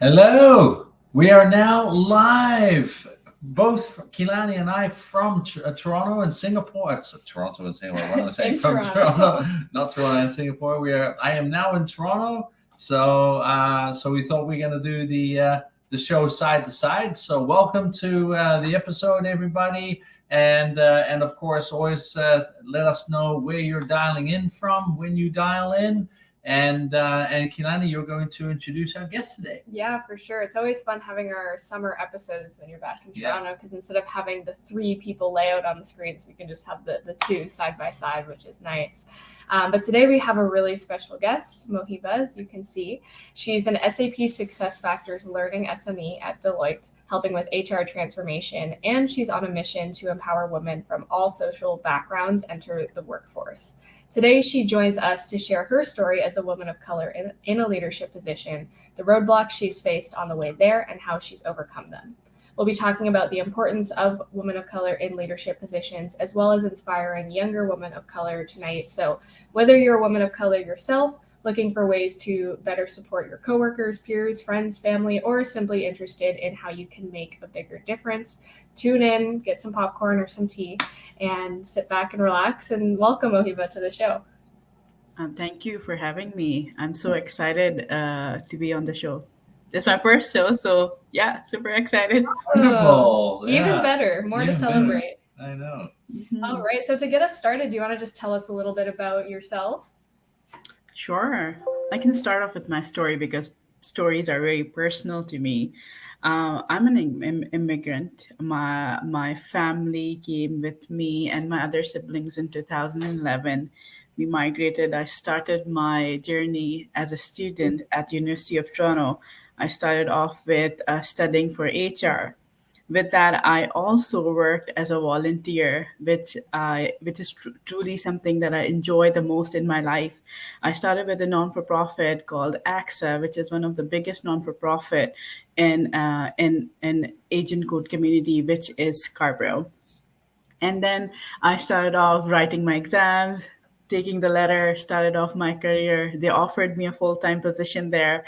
Hello. We are now live, both Kilani and I from Toronto and Singapore. Toronto and Singapore. What am I saying? In From Toronto, Toronto. not Toronto and Singapore. I am now in Toronto. So we thought we are going to do the show side to side. So welcome to the episode, everybody. And of course, always let us know where you're dialing in from when you dial in. And Kilani, you're going to introduce our guest today. Yeah, for sure. It's always fun having our summer episodes when you're back in Toronto because instead of having the three people layout on the screens, we can just have the two side by side, which is nice. But today we have a really special guest, Mohiba, as you can see. She's an SAP SuccessFactors Learning SME at Deloitte, helping with HR transformation, and she's on a mission to empower women from all social backgrounds enter the workforce. Today, she joins us to share her story as a woman of color in a leadership position, the roadblocks she's faced on the way there, and how she's overcome them. We'll be talking about the importance of women of color in leadership positions, as well as inspiring younger women of color tonight. So whether you're a woman of color yourself, looking for ways to better support your coworkers, peers, friends, family, or simply interested in how you can make a bigger difference, tune in, get some popcorn or some tea, and sit back and relax. And welcome, Mohiba, to the show. Thank you for having me. I'm so excited to be on the show. This is my first show, so yeah, super excited. Wonderful. Even better. More to Even better. celebrate. I know. All right. So to get us started, do you want to just tell us a little bit about yourself? Sure. I can start off with my story because stories are very personal to me. I'm an immigrant. My family came with me and my other siblings in 2011. We migrated. I started my journey as a student at University of Toronto. I started off with studying for HR. With that, I also worked as a volunteer, which is truly something that I enjoy the most in my life. I started with a non-for-profit called AXA, which is one of the biggest non-for-profit in Asian code community, which is Scarborough. And then I started off writing my exams, taking the letter, started off my career. They offered me a full-time position there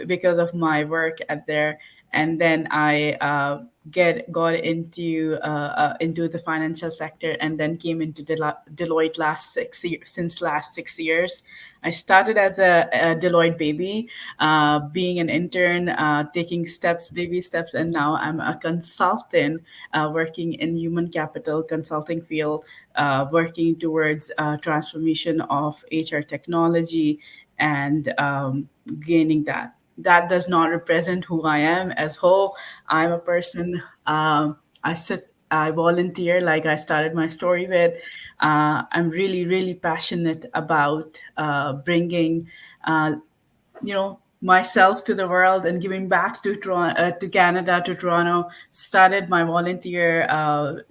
because of my work at there. And then I get got into the financial sector, and then came into Deloitte since last 6 years. I started as a Deloitte baby, being an intern, taking baby steps, and now I'm a consultant working in human capital consulting field, working towards transformation of HR technology and gaining that. That does not represent who I am as whole. I'm a person. I volunteer, like I started my story with. I'm really, really passionate about bringing, myself to the world and giving back to to Canada, to Toronto. Started my volunteer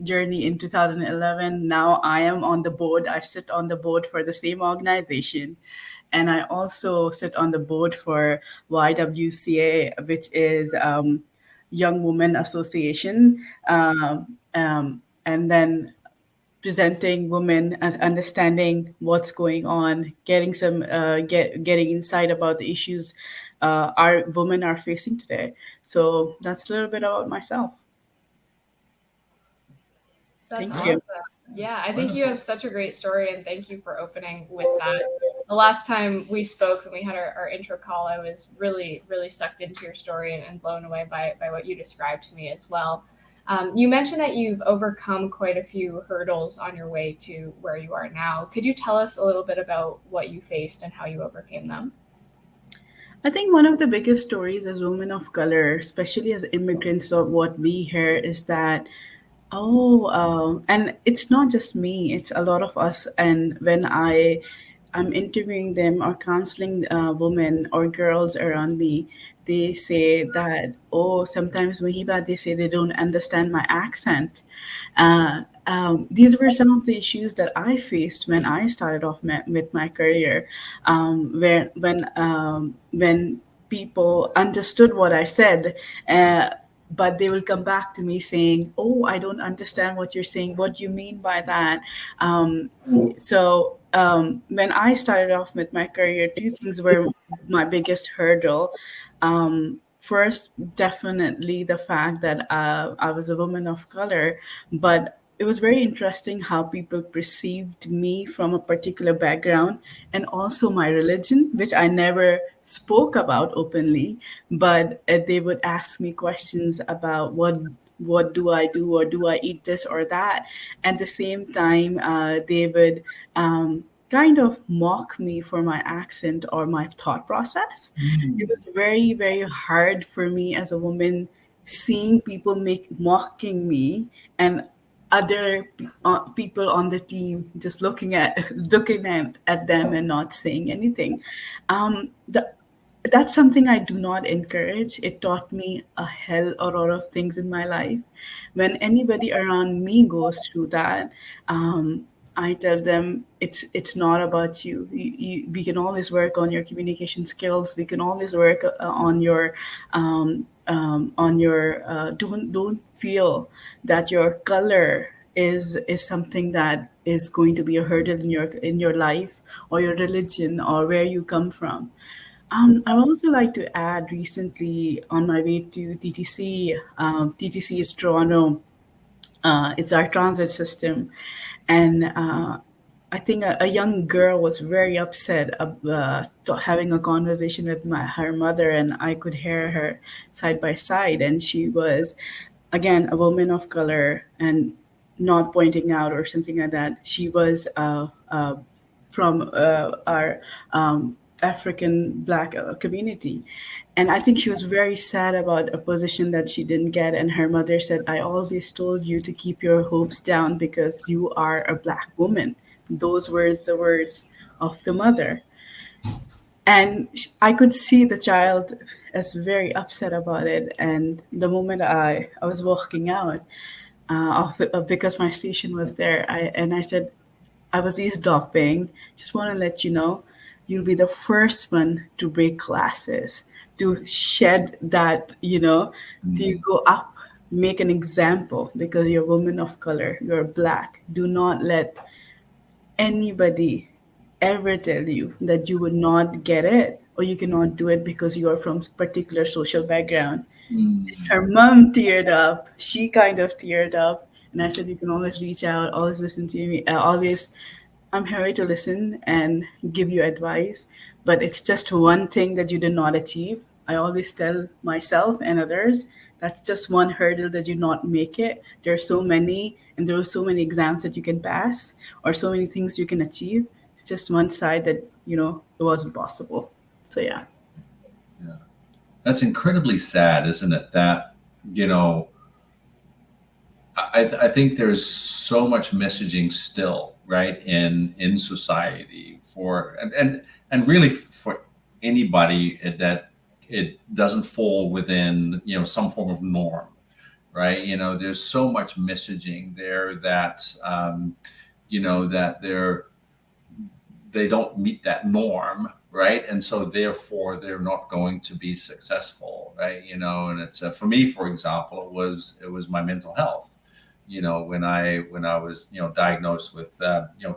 journey in 2011. Now I am on the board. I sit on the board for the same organization, and I also sit on the board for YWCA, which is Young Women Association. And then presenting women and understanding what's going on, getting getting insight about the issues our women are facing today. So that's a little bit about myself. That's Thank you. awesome. Yeah, I think you have such a great story, and thank you for opening with that. The last time we spoke and we had our intro call, I was really, really sucked into your story and blown away by what you described to me as well. You mentioned that you've overcome quite a few hurdles on your way to where you are now. Could you tell us a little bit about what you faced and how you overcame them? I think one of the biggest stories as women of color, especially as immigrants, of what we hear is that, and it's not just me, it's a lot of us. And when I'm interviewing them or counseling women or girls around me, they say that, oh, sometimes Mohiba, they say they don't understand my accent. These were some of the issues that I faced when I started off with my career, where when people understood what I said. But they will come back to me saying, "Oh, I don't understand what you're saying. What do you mean by that?" When I started off with my career, two things were my biggest hurdle. First, definitely the fact that I was a woman of color, but it was very interesting how people perceived me from a particular background, and also my religion, which I never spoke about openly, but they would ask me questions about what do I do, or do I eat this or that. At the same time, they would kind of mock me for my accent or my thought process. It Mm. was very, very hard for me as a woman seeing people make mocking me, and other people on the team just looking at them and not saying anything. That's something I do not encourage. It taught me a hell a lot of things in my life. When anybody around me goes through that, I tell them it's not about you. We can always work on your communication skills. We can always work on your don't feel that your color is something that is going to be a hurdle in your life, or your religion, or where you come from. I would also like to add, recently on my way to TTC, TTC is Toronto. It's our transit system, and I think a young girl was very upset having a conversation with her mother, and I could hear her side by side, and she was, again, a woman of color, and not pointing out or something like that. She was from our African Black community. And I think she was very sad about a position that she didn't get. And her mother said, I always told you to keep your hopes down because you are a Black woman. Those were the words of the mother. And I could see the child as very upset about it. And the moment I was walking out, because my station was there, I said, I was eavesdropping. Just want to let you know, you'll be the first one to break classes, to shed that, to Mm. go up, make an example, because you're a woman of color, you're Black. Do not let anybody ever tell you that you would not get it, or you cannot do it because you are from particular social background. Mm. Her mom teared up. She kind of teared up. And I said, you can always reach out, always listen to me, always, I'm here to listen and give you advice. But it's just one thing that you did not achieve. I always tell myself and others, that's just one hurdle that you not make it. There are so many, and there are so many exams that you can pass, or so many things you can achieve. It's just one side that, it wasn't possible. So yeah. Yeah. That's incredibly sad, isn't it? That, you know, I think there's so much messaging still, right, in society for and really for anybody that it doesn't fall within, some form of norm, right? There's so much messaging there that that they don't meet that norm, right? And so therefore they're not going to be successful, right? And it's for me, for example, it was my mental health. When I was diagnosed with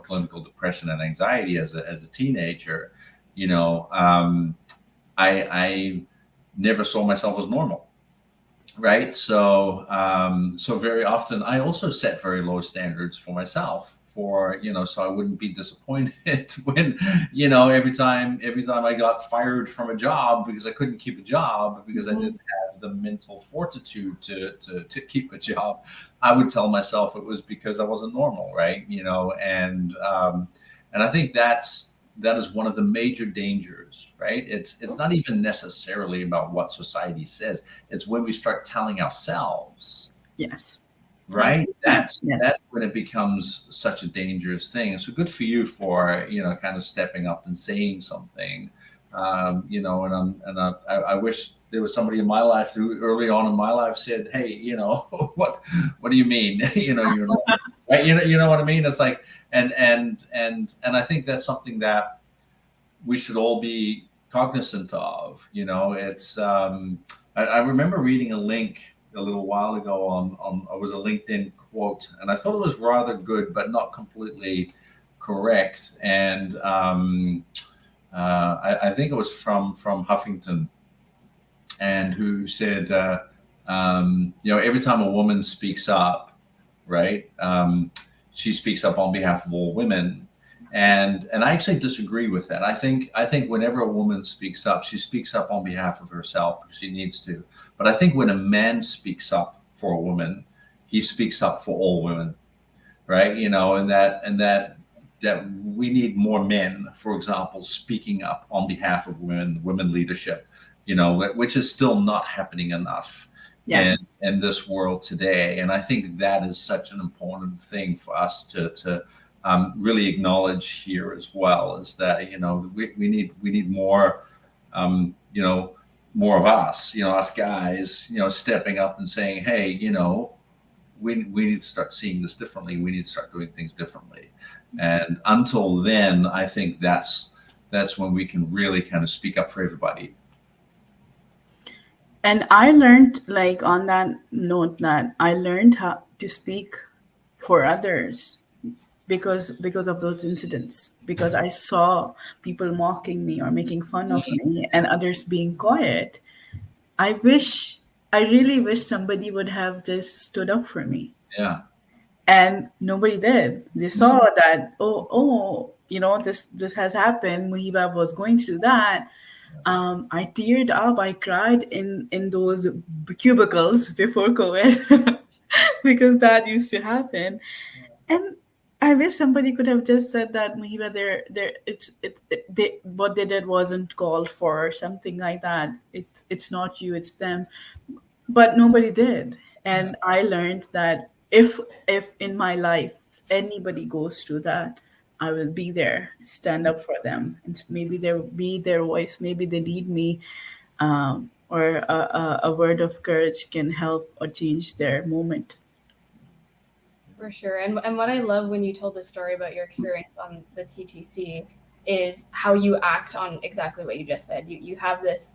clinical depression and anxiety as a teenager. I never saw myself as normal, right? So very often I also set very low standards for myself, for so I wouldn't be disappointed when every time I got fired from a job because I couldn't keep a job, because I didn't have the mental fortitude to keep a job. I would tell myself it was because I wasn't normal, right? And I think that is one of the major dangers, right? It's not even necessarily about what society says. It's when we start telling ourselves, Yes. right? That's Yes. that's when it becomes such a dangerous thing. And so good for you for kind of stepping up and saying something. I wish there was somebody in my life who early on in my life said, "Hey, what do you mean? You're not right. You know what I mean? It's like, and I think that's something that we should all be cognizant of. It's I remember reading a link a little while ago on it was a LinkedIn quote, and I thought it was rather good, but not completely correct. And I think it was from Huffington, and who said, every time a woman speaks up, right, she speaks up on behalf of all women. And I actually disagree with that. I think whenever a woman speaks up, she speaks up on behalf of herself because she needs to. But I think when a man speaks up for a woman, he speaks up for all women, right? And that we need more men, for example, speaking up on behalf of women leadership, which is still not happening enough Yes. in this world today. And I think that is such an important thing for us to really acknowledge here as well, is that we need more, more of us, us guys, stepping up and saying, hey, we need to start seeing this differently. We need to start doing things differently. And until then, I think that's when we can really kind of speak up for everybody. And I learned, like, on that note, that I learned how to speak for others because of those incidents, because I saw people mocking me or making fun of me and others being quiet. I really wish somebody would have just stood up for me, Yeah. and nobody did. They saw that, this has happened. Mohiba was going through that. I teared up. I cried in those cubicles before COVID because that used to happen. And I wish somebody could have just said that, Mohiba, what they did wasn't called for, or something like that. It's not you, it's them. But nobody did. And I learned that if in my life anybody goes through that, I will be there, stand up for them, and maybe there will be their voice. Maybe they need me, or a word of courage can help or change their moment. For sure. And what I love when you told the story about your experience on the TTC is how you act on exactly what you just said. You have this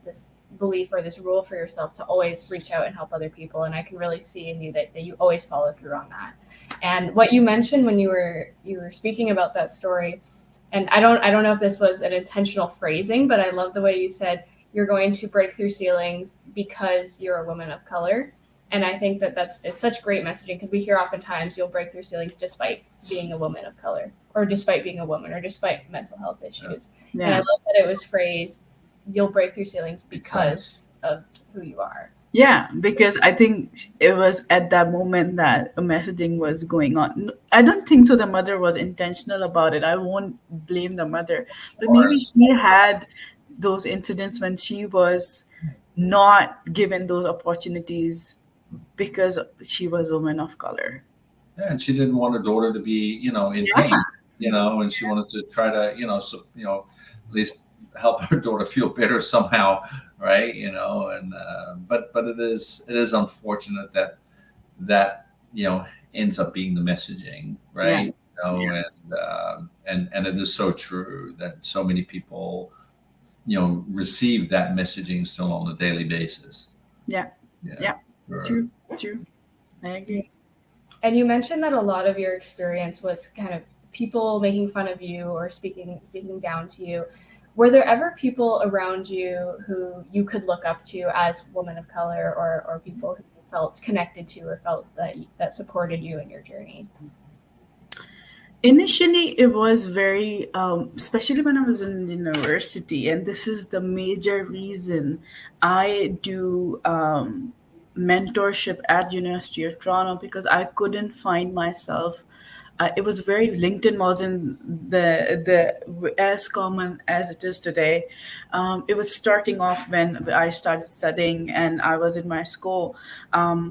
belief or this rule for yourself to always reach out and help other people. And I can really see in you that you always follow through on that. And what you mentioned when you were speaking about that story, and I don't know if this was an intentional phrasing, but I love the way you said you're going to break through ceilings because you're a woman of color. And I think it's such great messaging, because we hear oftentimes you'll break through ceilings despite being a woman of color, or despite being a woman, or despite mental health issues. Yeah. And I love that it was phrased, you'll break through ceilings because of who you are. Yeah, because I think it was at that moment that a messaging was going on. I don't think so the mother was intentional about it. I won't blame the mother. But maybe she had those incidents when she was not given those opportunities because she was a woman of color. Yeah, and she didn't want her daughter to be, in Yeah. pain, and she wanted to try to, at least help her daughter feel better somehow, right? And but it is unfortunate that ends up being the messaging, right? Yeah. And it is so true that so many people, receive that messaging still on a daily basis. Yeah. Yeah. Sure. True. I agree. And you mentioned that a lot of your experience was kind of people making fun of you or speaking down to you. Were there ever people around you who you could look up to as women of color, or people who you felt connected to or felt that supported you in your journey? Initially, it was very, especially when I was in university, and this is the major reason I do mentorship at University of Toronto, because I couldn't find myself. It was very LinkedIn wasn't the as common as it is today. It was starting off when I started studying and I was in my school.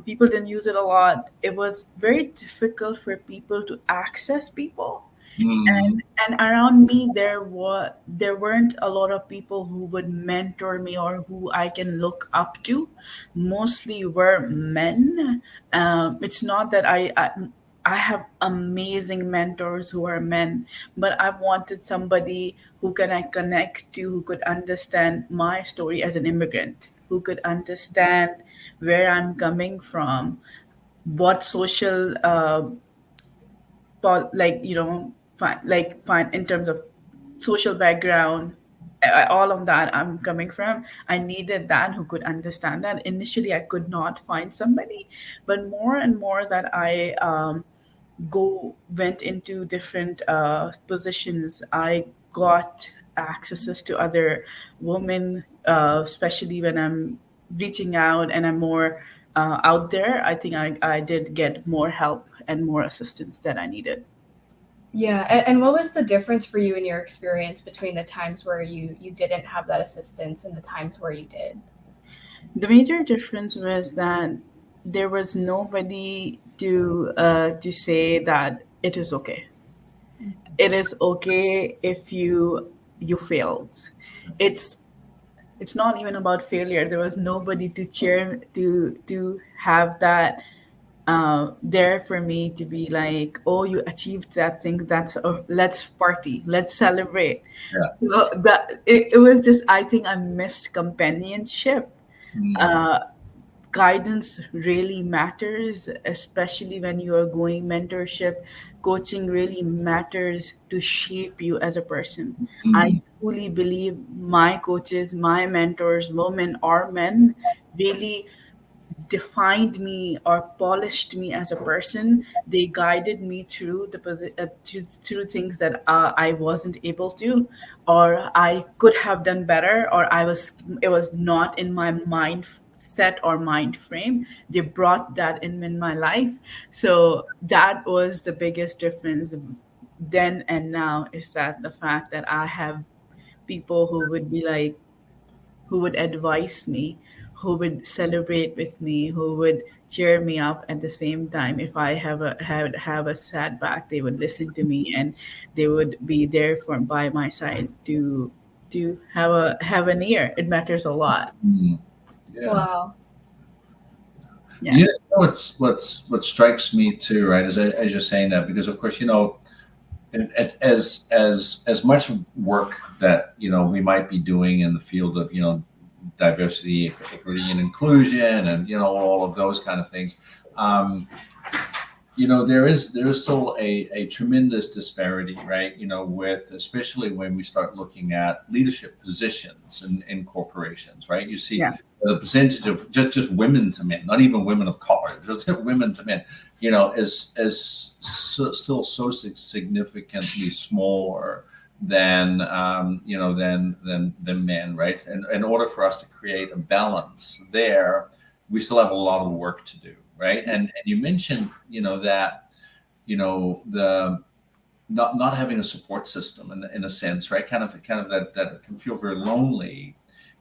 People didn't use it a lot. It was very difficult for people to access people. And around me there weren't a lot of people who would mentor me or who I can look up to. Mostly were men. It's not that I have amazing mentors who are men, but I wanted somebody who can I connect to, who could understand my story as an immigrant, who could understand where I'm coming from, what social like find in terms of social background, all of that I'm coming from. I needed that who could understand that. Initially, I could not find somebody, but more and more that I go went into different positions, I got accesses to other women, especially when I'm reaching out and I'm more out there. I think I did get more help and more assistance that I needed. Yeah, and what was the difference for you in your experience between the times where you didn't have that assistance and the times where you did? The major difference was that there was nobody to say that it is okay. It is okay if you failed. It's it's not even about failure. There was nobody to cheer to have that there for me to be like, oh, you achieved that thing. That's let's party, let's celebrate. Yeah. So that it was just, I think I missed companionship. Mm. Uh, Guidance really matters, especially when you are going mentorship. Coaching really matters to shape you as a person. I Mm. truly believe my coaches, my mentors, women or men, really defined me or polished me as a person. They guided me through through things that I wasn't able to, or I could have done better, or it was not in my mind set or mind frame. They brought that in my life. So that was the biggest difference then and now, is that the fact that I have people who would be like, who would advise me, who would celebrate with me, who would cheer me up at the same time. If I have a setback, they would listen to me and they would be there for by my side to have an ear. It matters a lot. Mm. Yeah. Wow. Yeah. You know what strikes me too, right? As you're saying that, because of course, as much work that we might be doing in the field of diversity, equity, and inclusion, and all of those kind of things. Um, there is still a tremendous disparity, right? With, especially when we start looking at leadership positions in corporations, right? You see Yeah. the percentage of just women to men, not even women of color, just women to men, still so significantly smaller than than men, right? And in order for us to create a balance there, we still have a lot of work to do, right? And you mentioned that the not having a support system in a sense, right? Kind of that can feel very lonely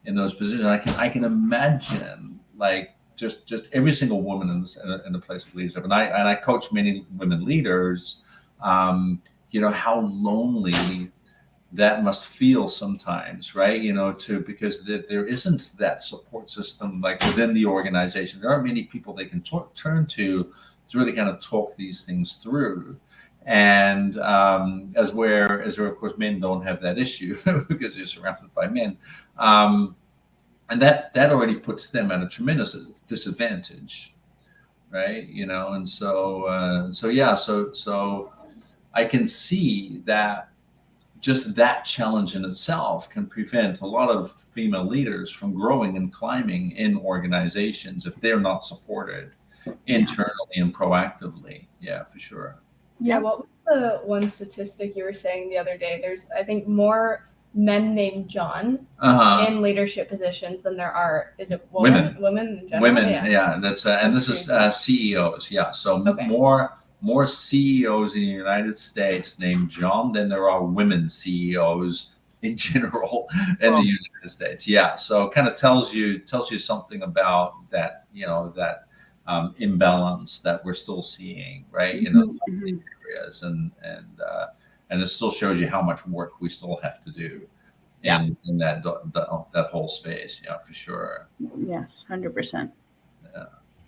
in those positions. I can imagine, like, just every single woman in the place of leadership, and I coach many women leaders. How lonely that must feel sometimes, right? Because there isn't that support system, like, within the organization. There aren't many people they can turn to really kind of talk these things through. And as where of course men don't have that issue because they're surrounded by men. And that already puts them at a tremendous disadvantage, right? And so I can see that just that challenge in itself can prevent a lot of female leaders from growing and climbing in organizations if they're not supported internally and proactively. Yeah, for sure. Yeah, what was the one statistic you were saying the other day? There's, I think, more men named John in leadership positions than there are, is it women in general? Women, yeah. That's and this is CEOs. Yeah, so Okay. more CEOs in the United States named John than there are women CEOs in general in the United States. Yeah, so kind of tells you something about that, that imbalance that we're still seeing, right? Areas, and it still shows you how much work we still have to do in that whole space. Yeah, for sure. Yes, 100%.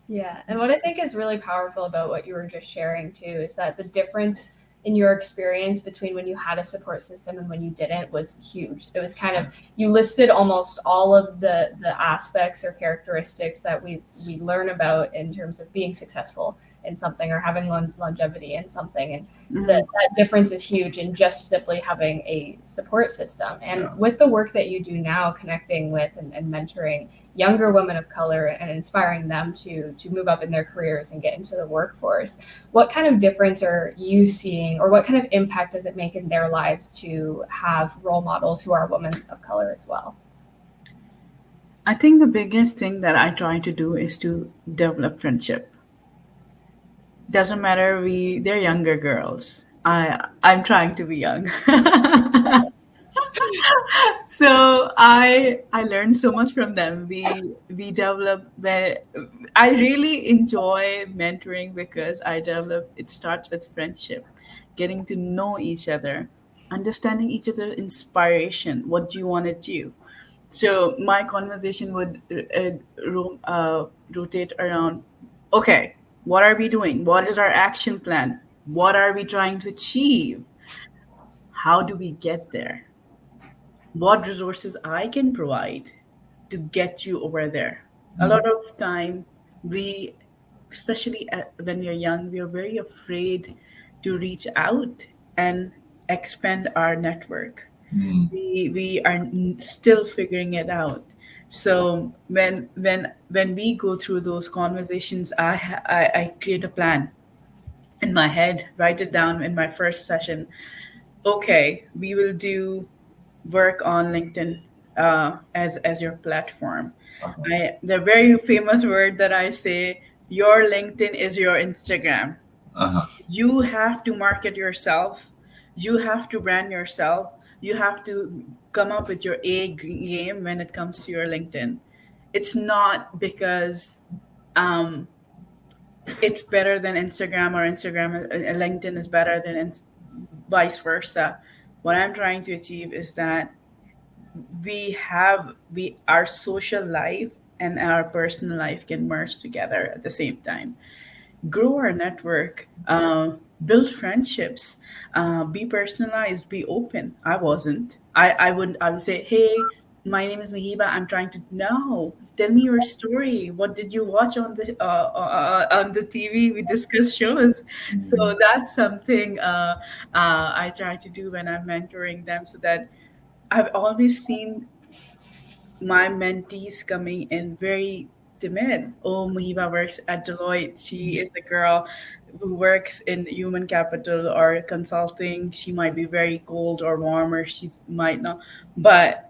Yeah, and what I think is really powerful about what you were just sharing too is that the difference in your experience between when you had a support system and when you didn't was huge. It was kind of, you listed almost all of the aspects or characteristics that we learn about in terms of being successful in something or having longevity in something. And Mhm. that difference is huge in just simply having a support system. And Yeah. with the work that you do now, connecting with and mentoring younger women of color and inspiring them to move up in their careers and get into the workforce, what kind of difference are you seeing, or what kind of impact does it make in their lives to have role models who are women of color as well? I think the biggest thing that I try to do is to develop friendship. Doesn't matter they're younger girls. I'm trying to be young. So I learned so much from them. We develop where I really enjoy mentoring because I develop it starts with friendship, getting to know each other, understanding each other inspiration, what do you want to do. So my conversation would rotate around, okay, what are we doing? What is our action plan? What are we trying to achieve? How do we get there? What resources I can provide to get you over there. A lot of time, we, especially when we're young, we are very afraid to reach out and expand our network. Mm. We are still figuring it out. So when we go through those conversations, I create a plan in my head, write it down in my first session. Okay, we will do work on LinkedIn as your platform. Uh-huh. The very famous word that I say, your LinkedIn is your Instagram. Uh-huh. You have to market yourself. You have to brand yourself. You have to come up with your game when it comes to your LinkedIn. It's not because um, it's better than Instagram or LinkedIn is better than vice versa. What I'm trying to achieve is that we our social life and our personal life can merge together at the same time, grow our network, build friendships, be personalized, be open. I wasn't. I would say, hey, my name is Mohiba. I'm trying to know. Tell me your story. What did you watch on the TV? We discuss shows. So Mm. that's something I try to do when I'm mentoring them, so that I've always seen my mentees coming in very timid. Oh, Mohiba works at Deloitte. She is a girl who works in human capital or consulting. She might be very cold or warm, or she might not. But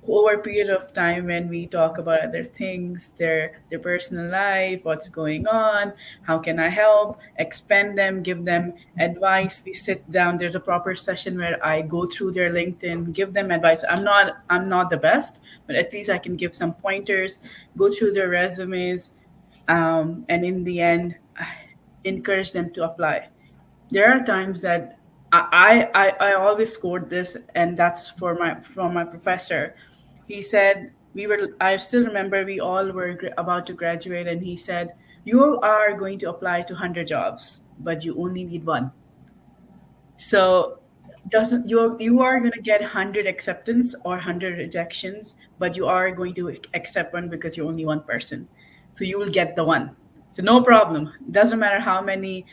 over a period of time, when we talk about other things, their personal life, what's going on, how can I help, expand them, give them advice. We sit down. There's a proper session where I go through their LinkedIn, give them advice. I'm not the best, but at least I can give some pointers, go through their resumes, and in the end, encourage them to apply. There are times that I always scored this, and that's for my from my professor. He said we were. I still remember we all were about to graduate, and he said you are going to apply to 100 jobs, but you only need one. So doesn't you are going to get 100 acceptance or 100 rejections, but you are going to accept one because you're only one person. So you will get the one. So no problem. Doesn't matter how many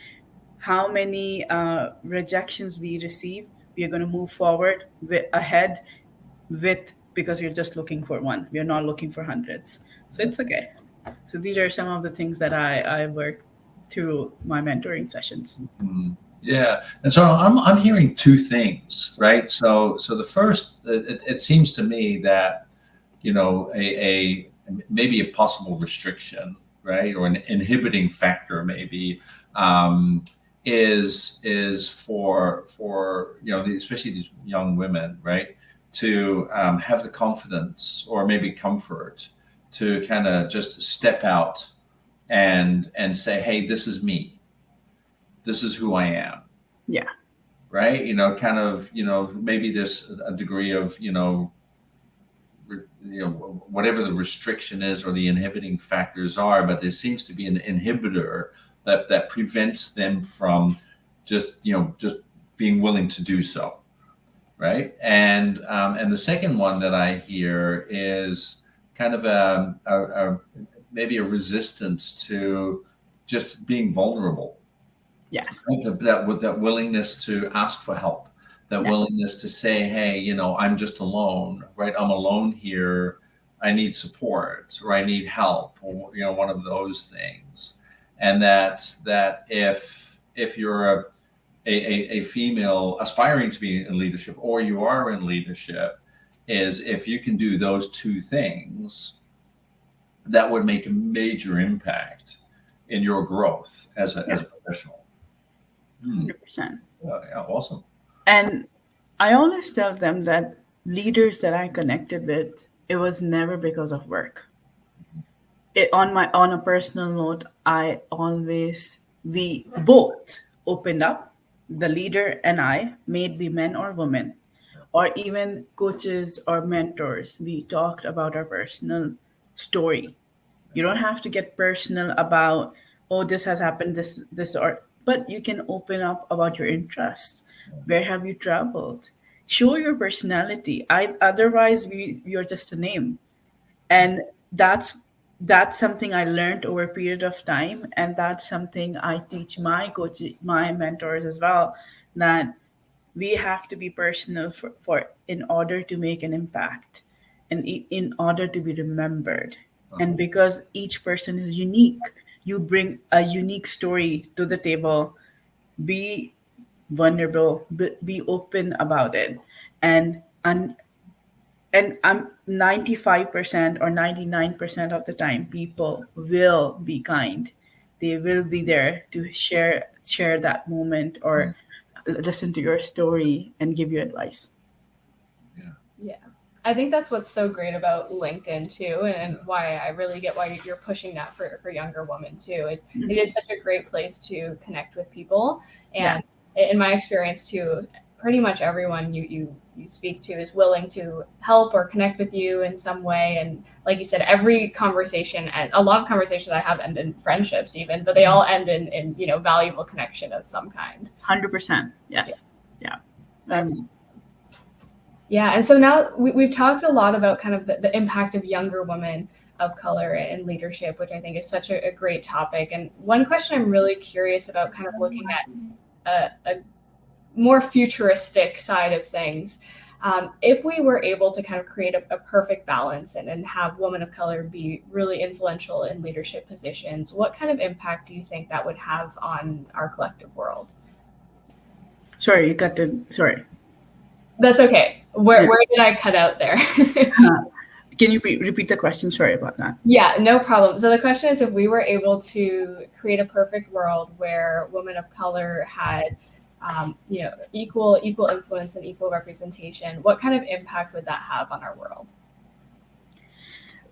rejections we receive, we are going to move forward ahead with, because you're just looking for one. We are not looking for hundreds. So it's okay. So these are some of the things that I work through my mentoring sessions. Mm. Yeah, and so I'm hearing two things, right? So the first, it seems to me that a maybe a possible restriction, right, or an inhibiting factor, maybe, um, is for especially these young women, right, to have the confidence or maybe comfort to kind of just step out and say, hey, this is me, this is who I am, Yeah. right? Kind of, maybe there's a degree of, whatever the restriction is or the inhibiting factors are, but there seems to be an inhibitor that prevents them from just being willing to do so, right? And the second one that I hear is kind of maybe a resistance to just being vulnerable. Yes. That with that willingness to ask for help, that Yeah. willingness to say, hey, I'm just alone, right? I'm alone here. I need support, or I need help, or one of those things. And that if you're a female aspiring to be in leadership, or you are in leadership, is if you can do those two things, that would make a major impact in your growth as a Yes. professional. 100%. Yeah, awesome. And I always tell them that leaders that I connected with, it was never because of work. On a personal note, we both opened up, the leader and I, may it be men or women, or even coaches or mentors. We talked about our personal story. You don't have to get personal about, oh, this has happened, this, or, but you can open up about your interests. Where have you traveled? Show your personality. Otherwise, you're just a name. And that's something I learned over a period of time, and that's something I teach my my mentors as well, that we have to be personal for in order to make an impact, and in order to be remembered. And because each person is unique, you bring a unique story to the table. Be vulnerable, be open about it. And and I'm 95% or 99% of the time, people will be kind. They will be there to share that moment, or listen to your story and give you advice. Yeah. Yeah. I think that's what's so great about LinkedIn too, and why I really get why you're pushing that for younger women too. Is it is such a great place to connect with people, and in my experience too, pretty much everyone you speak to is willing to help or connect with you in some way. And like you said, every conversation, and a lot of conversations I have end in friendships even, but they all end in valuable connection of some kind. 100%. Yes. Yeah. That's Yeah, and so now we've talked a lot about kind of the impact of younger women of color in leadership, which I think is such a great topic. And one question I'm really curious about, kind of looking at a more futuristic side of things, if we were able to kind of create a perfect balance and have women of color be really influential in leadership positions, what kind of impact do you think that would have on our collective world? Sorry, you got to. Sorry. That's okay. Where did I cut out there? Can you repeat the question? Sorry about that. Yeah, no problem. So the question is, if we were able to create a perfect world where women of color had, equal influence and equal representation, what kind of impact would that have on our world?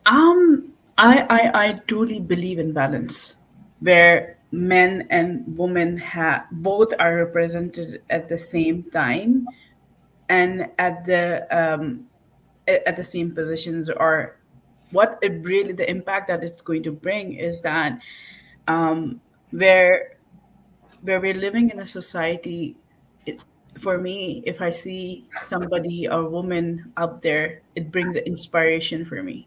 I truly believe in balance, where men and women both are represented at the same time, and at the same positions. Or what it really, the impact that it's going to bring is that, where we're living in a society, for me, if I see somebody, a woman up there, it brings inspiration for me.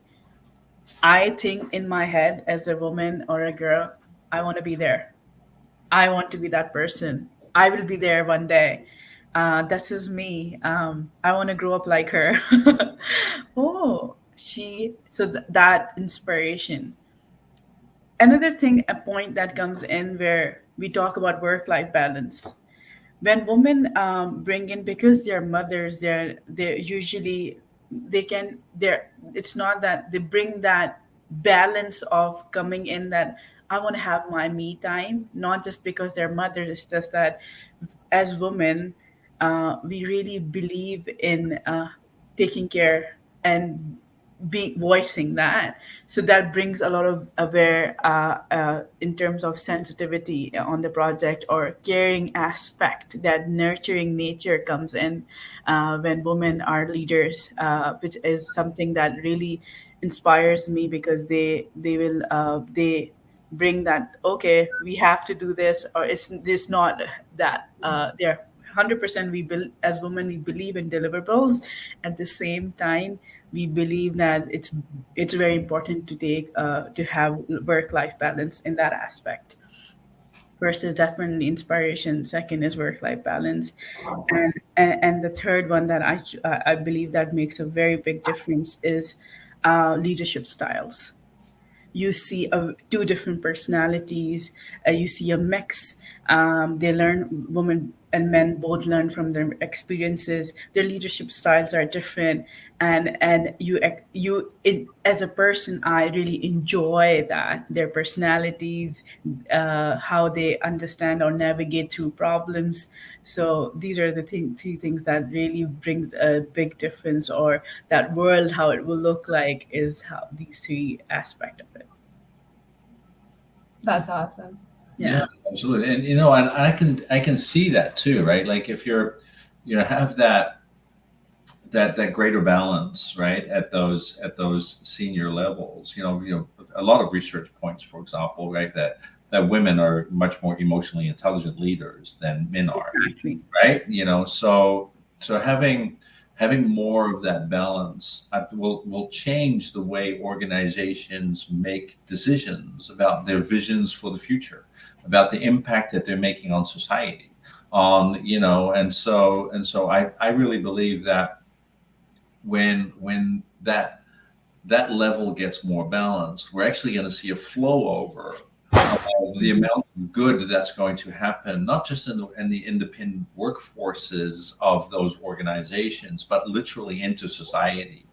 I think in my head, as a woman or a girl, I want to be there. I want to be that person. I will be there one day. That's just me. I want to grow up like her. Oh, that inspiration. Another thing, a point that comes in, where we talk about work-life balance. When women bring in, because they're mothers, they're usually, they're it's not that they bring that balance of coming in, that I want to have my me time, not just because they're mothers. It's just that as women, we really believe in taking care and be voicing that. So that brings a lot of aware, in terms of sensitivity on the project, or caring aspect, that nurturing nature comes in when women are leaders, which is something that really inspires me, because they bring that, okay, we have to do this, or it's this not that, they're 100%. As women, we believe in deliverables. At the same time, we believe that it's very important to have work life balance in that aspect. First is definitely inspiration. Second is work-life balance, and the third one that I believe that makes a very big difference is leadership styles. You see two different personalities. You see a mix. They learn, women and men both learn from their experiences. Their leadership styles are different, and as a person, I really enjoy that their personalities, how they understand or navigate through problems. So these are the two things that really brings a big difference, or that world how it will look like is how these three aspect of it. That's awesome. Yeah. Absolutely. And and I can see that too, right? Like if you're have that greater balance, right, at those senior levels. A lot of research points, for example, right, that women are much more emotionally intelligent leaders than men are, Exactly. right? So having more of that balance will change the way organizations make decisions about their visions for the future, about the impact that they're making on society, and so I really believe that when that level gets more balanced, we're actually going to see a flow over of the amount of good that's going to happen, not just in the independent workforces of those organizations, but literally into society,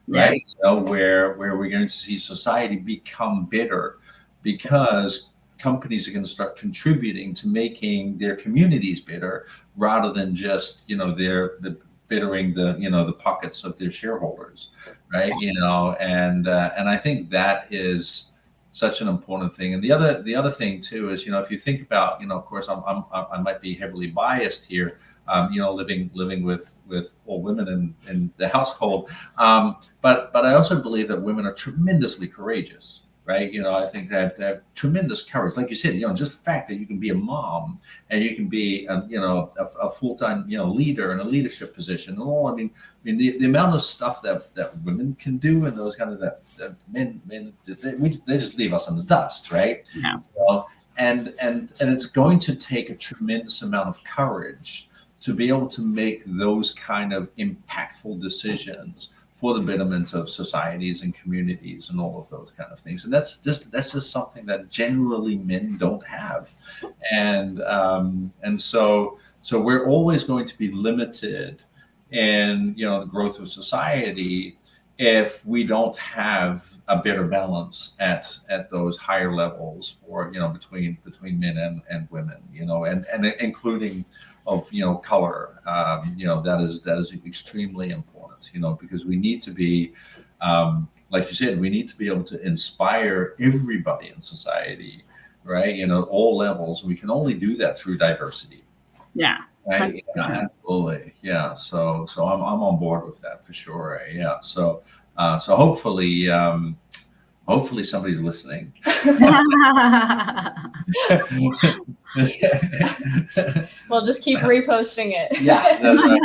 Yeah. right? Where we're going to see society become better because companies are going to start contributing to making their communities better rather than just the bettering the pockets of their shareholders, right? And I think that is such an important thing. And the other thing too is, if you think about, of course, I might be heavily biased here, living with all women in the household, but I also believe that women are tremendously courageous, right? I think they have tremendous courage, like you said. Just the fact that you can be a mom and you can be a full-time leader in a leadership position. The amount of stuff that women can do, and those kind of that men they just leave us in the dust, right? Yeah. And it's going to take a tremendous amount of courage to be able to make those kind of impactful decisions for the betterment of societies and communities and all of those kind of things. And that's just something that generally men don't have. And so we're always going to be limited in the growth of society if we don't have a better balance at those higher levels for between men and women, and including of color. That is extremely important, because we need to be, like you said, we need to be able to inspire everybody in society, right? All levels. We can only do that through diversity. Yeah. Right? Yeah, 100%. absolutely. Yeah. So I'm on board with that for sure. Right? Yeah. So hopefully somebody's listening. We'll just keep reposting it. Yeah, that's right.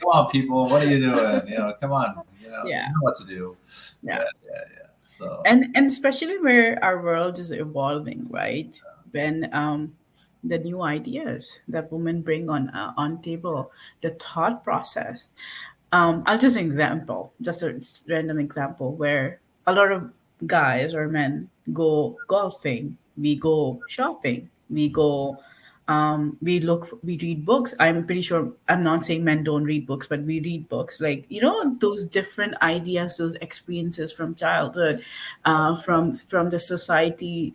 Come on, people. What are you doing? Come on. Yeah. You know what to do. Yeah. Yeah. So And especially where our world is evolving, right? When the new ideas that women bring on table, the thought process. I'll just just a random example where a lot of guys or men go golfing, we go shopping, we read books. I'm pretty sure, I'm not saying men don't read books, but we read books. Like, those different ideas, those experiences from childhood, from the society.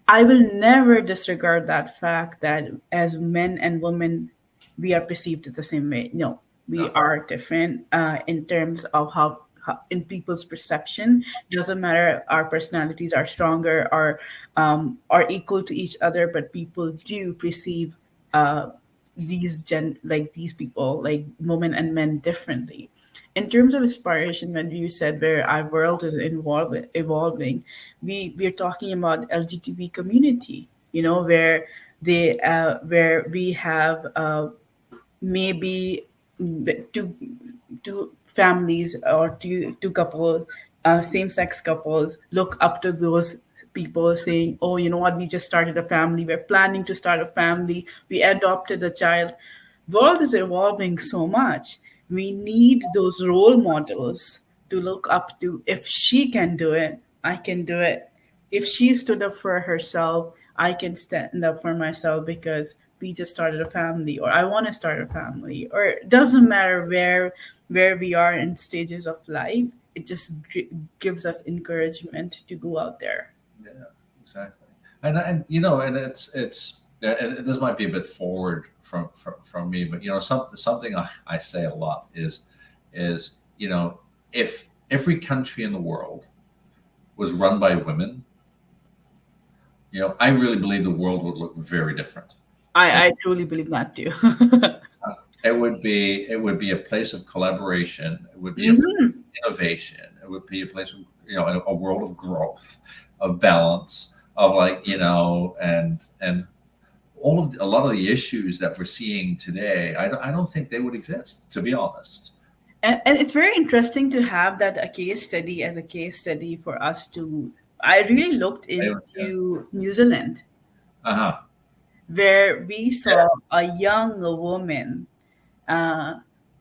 I will never disregard that fact that as men and women, we are perceived the same way. No, we no. are different in terms of how in people's perception. Doesn't matter, our personalities are stronger or are equal to each other, but people do perceive like these people, like women and men, differently. In terms of inspiration, when you said where our world is evolving, we're talking about LGBT community, where where we have maybe two families or two couple, same sex couples look up to those people saying, oh, you know what, we just started a family, we're planning to start a family, we adopted a child. World is evolving so much. We need those role models to look up to. If she can do it, I can do it. If she stood up for herself, I can stand up for myself, because we just started a family, or I want to start a family, or it doesn't matter where we are in stages of life. It just gives us encouragement to go out there. Yeah, exactly. And you know, and it's and this might be a bit forward from me, but you know, something I say a lot is you know, if every country in the world was run by women, you know, I really believe the world would look very different. I truly believe that too. It would be a place of collaboration. It would be a place of innovation. It would be a place of, you know, a world of growth, of balance, of like, you know, and a lot of the issues that we're seeing today, I don't think they would exist, to be honest. And it's very interesting to have that a case study as a case study for us to. I really looked Yeah. into New Zealand, Uh-huh. where we saw a young woman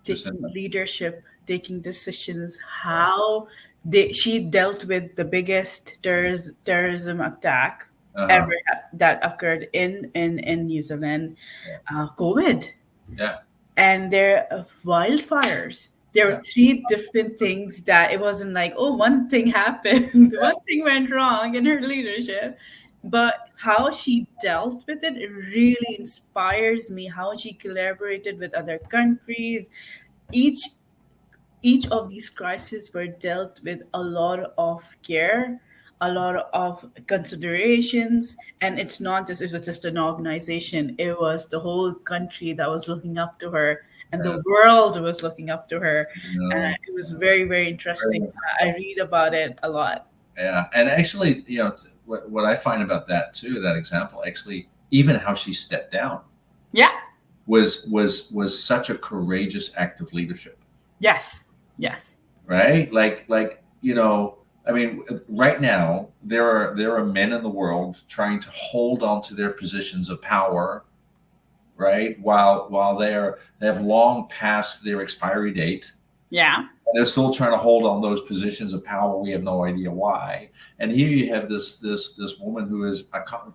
Just taking leadership, taking decisions, how she dealt with the biggest terrorism attack ever that occurred in New Zealand, COVID, Yeah. and there are wildfires. There were three different things that it wasn't like, oh, one thing happened, one thing went wrong in her leadership. But how she dealt with it, it really inspires me. How she collaborated with other countries. Each each of these crises were dealt with a lot of care, a lot of considerations, and it was just an organization. It was the whole country that was looking up to her, and the world was looking up to her. No. It was very, very interesting. I read about it a lot. Yeah. And actually, you know, what I find about that too, that example, actually, even how she stepped down Yeah. was such a courageous act of leadership. Yes. Yes. Right? Like, you know, I mean, right now there are men in the world trying to hold on to their positions of power, right? While they have long passed their expiry date. Yeah. And they're still trying to hold on those positions of power. We have no idea why. And here you have this woman who has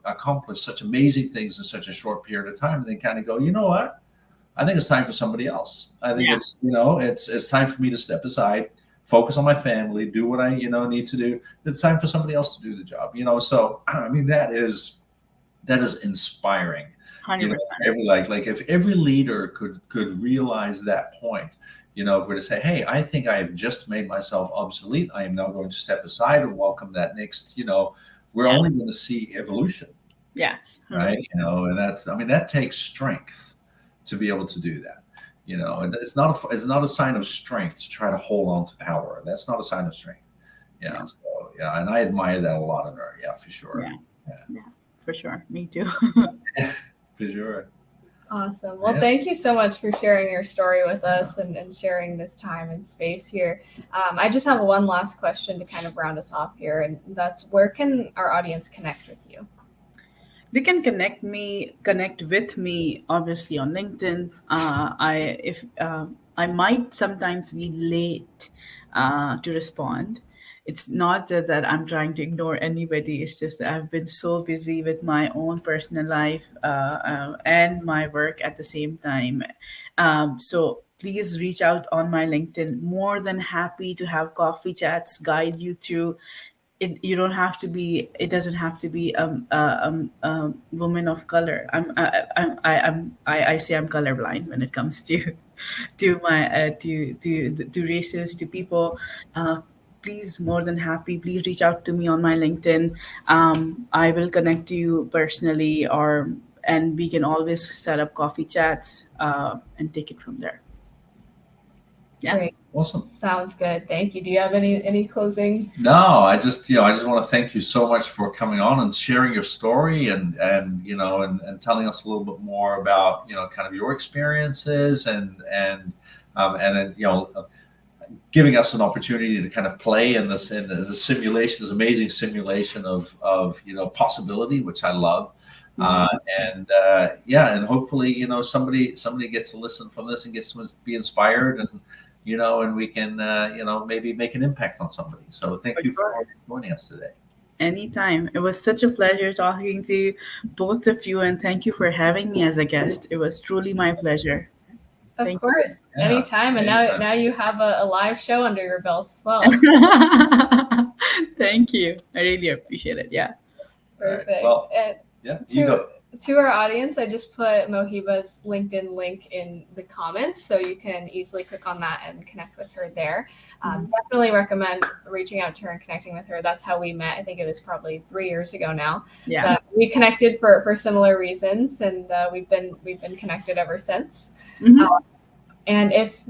accomplished such amazing things in such a short period of time, and they kind of go, you know what? I think it's time for somebody else. I think it's, you know, it's time for me to step aside, focus on my family, do what I, you know, need to do. It's time for somebody else to do the job, you know. So I mean, that is inspiring. 100%. You know, like if every leader could realize that point, you know, if we're to say, hey, I think I have just made myself obsolete, I am now going to step aside and welcome that next, you know, we're only going to see evolution. Yes. 100%. Right. You know, and that takes strength to be able to do that. You know, and it's not a sign of strength to try to hold on to power. That's not a sign of strength. You know, so yeah, and I admire that a lot in her. Yeah, for sure. Yeah, for sure. Me too. For sure. Awesome. Well, thank you so much for sharing your story with us and sharing this time and space here. I just have one last question to kind of round us off here, and that's, where can our audience connect with you? They can connect with me, obviously, on LinkedIn. I might sometimes be late to respond. It's not that I'm trying to ignore anybody. It's just that I've been so busy with my own personal life and my work at the same time. So please reach out on my LinkedIn. More than happy to have coffee chats, guide you through. It doesn't have to be a woman of color. I say I'm colorblind when it comes to my to races, to people. Please, more than happy. Please reach out to me on my LinkedIn. I will connect to you personally, and we can always set up coffee chats and take it from there. Yeah. Great. Awesome. Sounds good. Thank you. Do you have any closing? No, I just want to thank you so much for coming on and sharing your story and you know, and telling us a little bit more about, you know, kind of your experiences and then, you know, giving us an opportunity to kind of play in this in the simulation, this amazing simulation of possibility, which I love. And hopefully somebody gets to listen from this and gets to be inspired, and and we can maybe make an impact on somebody. So thank you for joining us today. Anytime. It was such a pleasure talking to both of you, and thank you for having me as a guest. It was truly my pleasure. Of course, anytime. And now you have a live show under your belt as well. Thank you. I really appreciate it. Yeah. Perfect. Right. Well, to our audience, I just put Mohiba's LinkedIn link in the comments, so you can easily click on that and connect with her there. Definitely recommend reaching out to her and connecting with her. That's how we met. I think it was probably 3 years ago now. Yeah. We connected for similar reasons, and we've been connected ever since. And if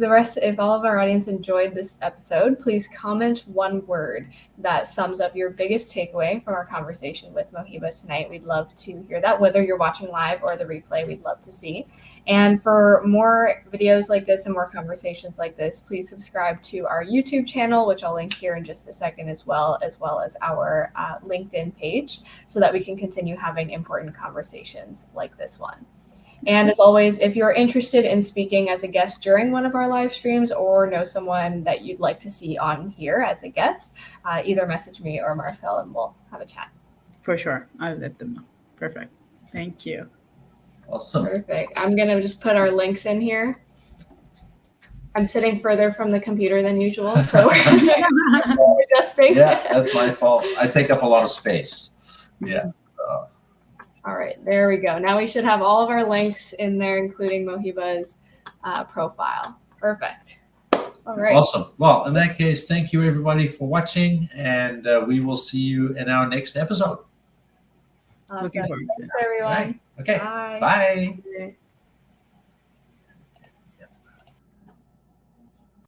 all of our audience enjoyed this episode, please comment one word that sums up your biggest takeaway from our conversation with Mohiba tonight. We'd love to hear that, whether you're watching live or the replay, we'd love to see. And for more videos like this and more conversations like this, please subscribe to our YouTube channel, which I'll link here in just a second, as well as our LinkedIn page, so that we can continue having important conversations like this one. And as always, if you're interested in speaking as a guest during one of our live streams, or know someone that you'd like to see on here as a guest, either message me or Marcel and we'll have a chat. For sure. I'll let them know. Perfect. Thank you. Awesome. Perfect. I'm going to just put our links in here. I'm sitting further from the computer than usual, so we're adjusting. Yeah, that's my fault. I take up a lot of space. Yeah. All right, there we go. Now we should have all of our links in there, including Mohiba's profile. Perfect. All right. Awesome. Well, in that case, thank you everybody for watching, and we will see you in our next episode. Awesome. Thanks, everyone. Right. Okay. Bye. Bye.